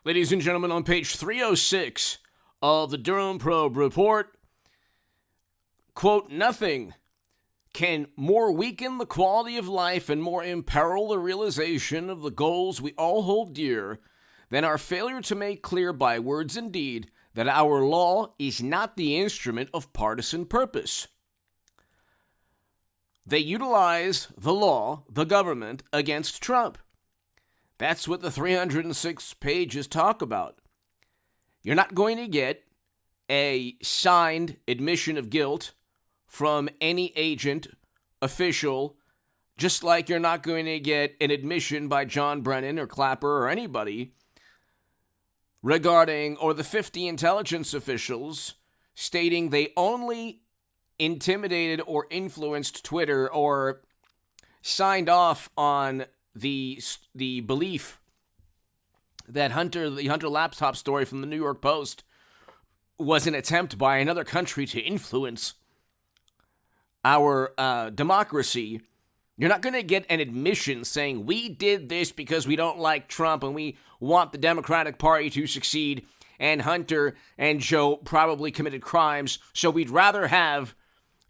Ladies and gentlemen, on page 306 of the Durham Probe report, quote, nothing can more weaken the quality of life and more imperil the realization of the goals we all hold dear than our failure to make clear by words and deed that our law is not the instrument of partisan purpose. They utilize the law, the government, against Trump. That's what the 306 pages talk about. You're not going to get a signed admission of guilt from any agent, official, just like you're not going to get an admission by John Brennan or Clapper or anybody regarding, or the 50 intelligence officials stating they only intimidated or influenced Twitter or signed off on the belief that the Hunter laptop story from the New York Post was an attempt by another country to influence our democracy. You're not going to get an admission saying we did this because we don't like Trump and we want the Democratic Party to succeed, and Hunter and Joe probably committed crimes, so we'd rather have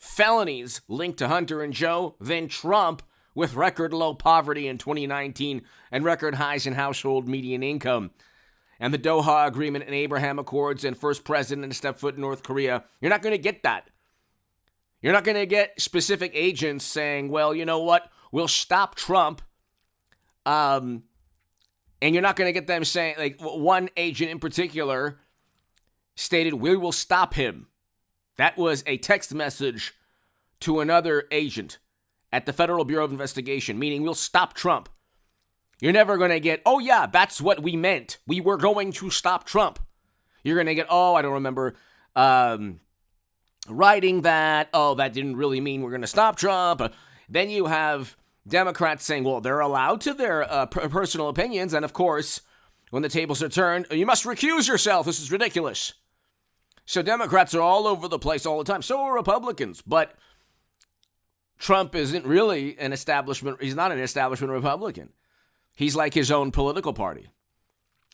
felonies linked to Hunter and Joe than Trump with record low poverty in 2019 and record highs in household median income, and the Doha Agreement and Abraham Accords and first president to step foot in North Korea. You're not going to get that. You're not going to get specific agents saying, well, you know what, we'll stop Trump. And you're not going to get them saying, like one agent in particular stated, we will stop him. That was a text message to another agent at the Federal Bureau of Investigation, meaning we'll stop Trump. You're never going to get, oh yeah, that's what we meant. We were going to stop Trump. You're going to get, oh, I don't remember writing that. Oh, that didn't really mean we're going to stop Trump. Then you have Democrats saying, well, they're allowed to their personal opinions. And of course, when the tables are turned, you must recuse yourself. This is ridiculous. So Democrats are all over the place all the time. So are Republicans. But Trump isn't really an establishment. He's not an establishment Republican. He's like his own political party.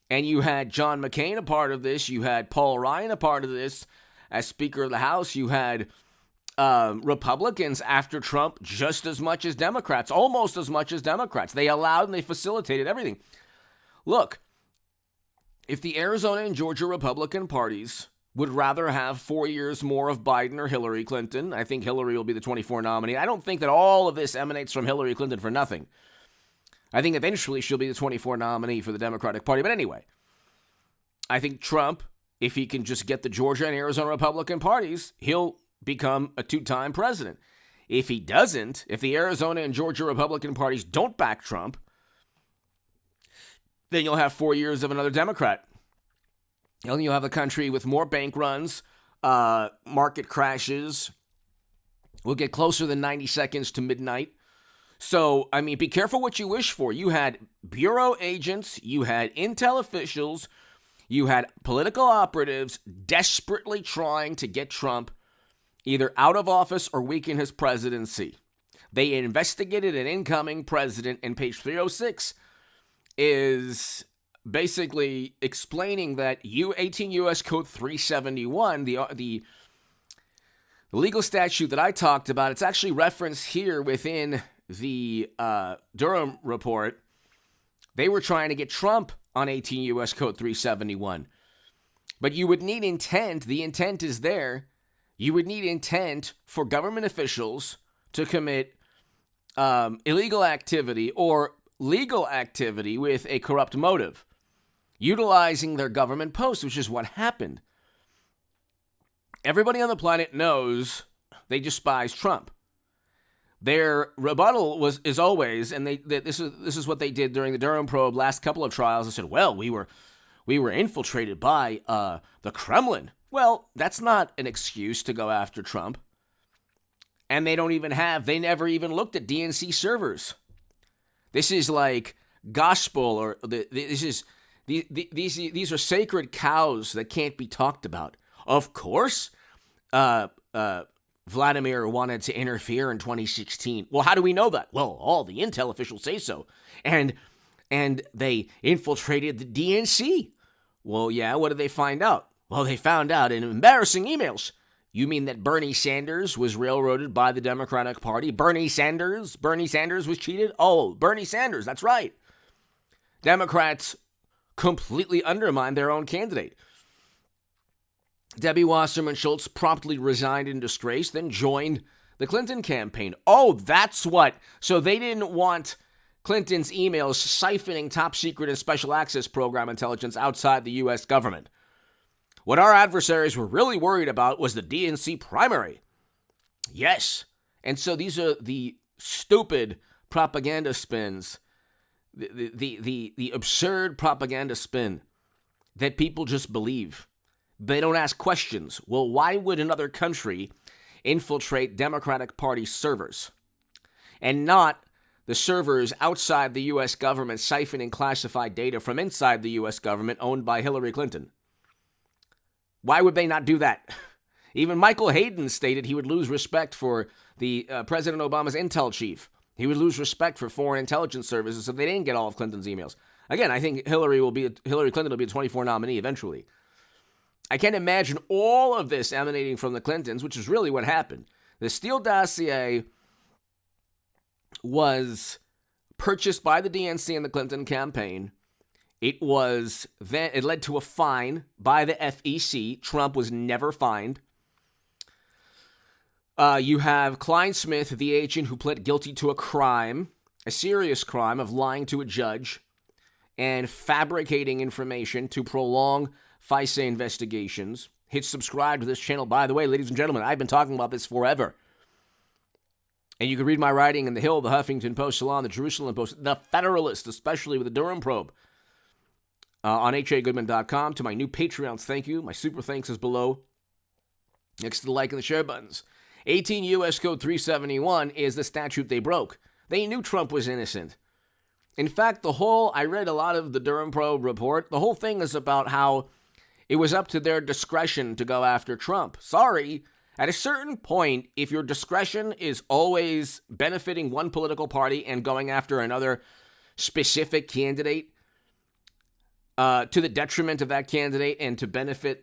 And you had John McCain a part of this. You had Paul Ryan a part of this as Speaker of the House. You had Republicans after Trump just as much as Democrats, almost as much as Democrats. They allowed and they facilitated everything. Look, if the Arizona and Georgia Republican parties would rather have 4 years more of Biden or Hillary Clinton, I think Hillary will be the 24 nominee. I don't think that all of this emanates from Hillary Clinton for nothing. I think eventually she'll be the 24 nominee for the Democratic Party. But anyway, I think Trump, if he can just get the Georgia and Arizona Republican parties, he'll become a two-time president. If he doesn't, if the Arizona and Georgia Republican parties don't back Trump, then you'll have 4 years of another Democrat. And you'll have a country with more bank runs, market crashes. We'll get closer than 90 seconds to midnight. So, I mean, be careful what you wish for. You had bureau agents, you had intel officials, you had political operatives desperately trying to get Trump either out of office or weaken his presidency. They investigated an incoming president, and page 306 is basically explaining that 18 U.S. Code 371, the legal statute that I talked about, it's actually referenced here within the Durham report. They were trying to get Trump on 18 U.S. Code 371. But you would need intent. The intent is there. You would need intent for government officials to commit illegal activity or legal activity with a corrupt motive, utilizing their government posts, which is what happened. Everybody on the planet knows they despise Trump. Their rebuttal is always, and this is what they did during the Durham probe last couple of trials. They said, "Well, we were infiltrated by the Kremlin." Well, that's not an excuse to go after Trump. And they never even looked at DNC servers. This is like gospel, or these are sacred cows that can't be talked about. Of course, Vladimir wanted to interfere in 2016. Well, how do we know that? Well, all the intel officials say so. And they infiltrated the DNC. Well, yeah, what did they find out? Well, they found out in embarrassing emails. You mean that Bernie Sanders was railroaded by the Democratic Party? Bernie Sanders was cheated? Oh, Bernie Sanders, that's right. Democrats completely undermined their own candidate. Debbie Wasserman Schultz promptly resigned in disgrace, then joined the Clinton campaign. Oh, that's what. So they didn't want Clinton's emails siphoning top secret and special access program intelligence outside the U.S. government. What our adversaries were really worried about was the DNC primary. Yes. And so these are the stupid propaganda spins, the absurd propaganda spin that people just believe. They don't ask questions. Well, why would another country infiltrate Democratic Party servers and not the servers outside the U.S. government siphoning classified data from inside the U.S. government owned by Hillary Clinton? Why would they not do that? Even Michael Hayden stated he would lose respect for the President Obama's intel chief. He would lose respect for foreign intelligence services if they didn't get all of Clinton's emails. Again, I think Hillary Clinton will be a 24 nominee eventually. I can't imagine all of this emanating from the Clintons, which is really what happened. The Steele dossier was purchased by the DNC and the Clinton campaign. It led to a fine by the FEC. Trump was never fined. You have Klein Smith, the agent who pled guilty to a crime, a serious crime of lying to a judge and fabricating information to prolong FISA investigations. Hit subscribe to this channel. By the way, ladies and gentlemen, I've been talking about this forever. And you can read my writing in The Hill, The Huffington Post, Salon, The Jerusalem Post, The Federalist, especially with the Durham probe, on hagoodman.com. To my new Patreons, thank you. My super thanks is below, next to the like and the share buttons. 18 U.S. Code 371 is the statute they broke. They knew Trump was innocent. In fact, I read a lot of the Durham probe report. The whole thing is about how it was up to their discretion to go after Trump. Sorry, at a certain point, if your discretion is always benefiting one political party and going after another specific candidate, to the detriment of that candidate and to benefit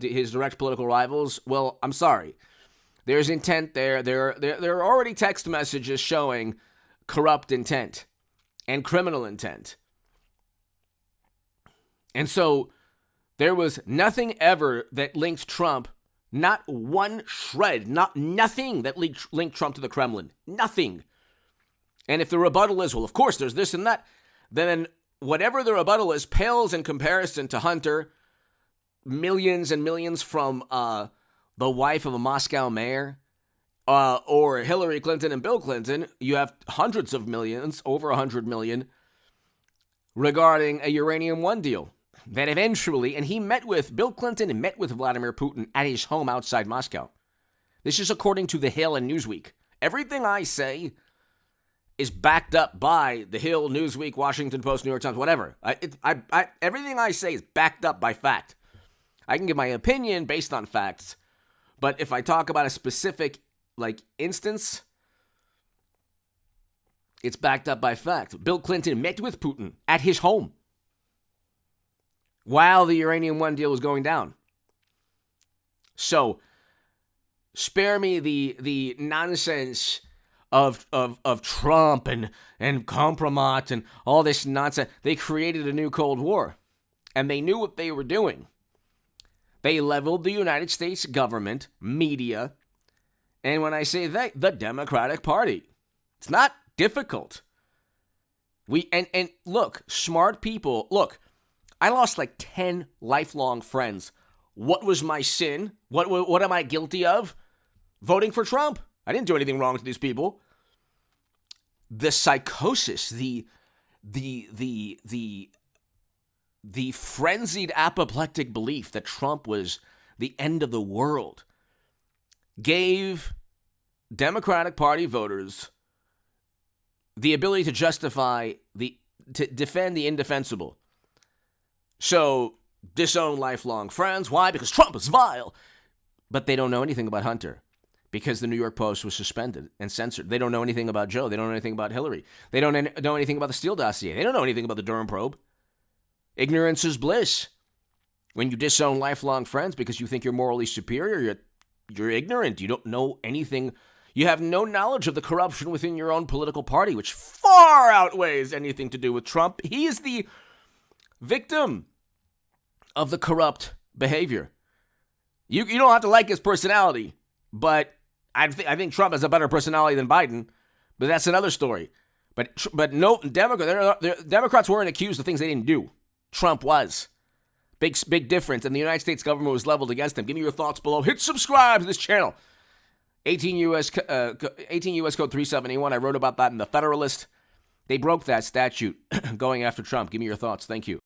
his direct political rivals, well, I'm sorry. There's intent there. There are already text messages showing corrupt intent and criminal intent. And so there was nothing ever that linked Trump, not one shred, nothing that linked Trump to the Kremlin. Nothing. And if the rebuttal is, well, of course, there's this and that, then whatever the rebuttal is pales in comparison to Hunter, millions and millions from the wife of a Moscow mayor, or Hillary Clinton and Bill Clinton. You have hundreds of millions, over 100 million, regarding a Uranium One deal that eventually, and Bill Clinton met with Vladimir Putin at his home outside Moscow. This is according to The Hill and Newsweek. Everything I say is backed up by The Hill, Newsweek, Washington Post, New York Times, whatever. Everything I say is backed up by fact. I can give my opinion based on facts, but if I talk about a specific instance, it's backed up by fact. Bill Clinton met with Putin at his home while the Uranium One deal was going down. So spare me the nonsense of Trump and compromat and all this nonsense. They created a new Cold War, and they knew what they were doing. They leveled the United States government, media, and when I say that, the Democratic Party. It's not difficult. And look, smart people, look, I lost 10 lifelong friends. What was my sin? What am I guilty of? Voting for Trump. I didn't do anything wrong to these people. The psychosis, the frenzied apoplectic belief that Trump was the end of the world gave Democratic Party voters the ability to to defend the indefensible. So, disown lifelong friends. Why? Because Trump is vile. But they don't know anything about Hunter because the New York Post was suspended and censored. They don't know anything about Joe. They don't know anything about Hillary. They don't know anything about the Steele dossier. They don't know anything about the Durham probe. Ignorance is bliss. when you disown lifelong friends because you think you're morally superior, you're ignorant. You don't know anything. You have no knowledge of the corruption within your own political party, which far outweighs anything to do with Trump. He is the victim of the corrupt behavior. You don't have to like his personality, but I think Trump has a better personality than Biden, but that's another story. But no, Democrats weren't accused of things they didn't do. Trump was. Big difference, and the United States government was leveled against him. Give me your thoughts below. Hit subscribe to this channel. 18 U.S. Code 371. I wrote about that in the Federalist. They broke that statute going after Trump. Give me your thoughts. Thank you.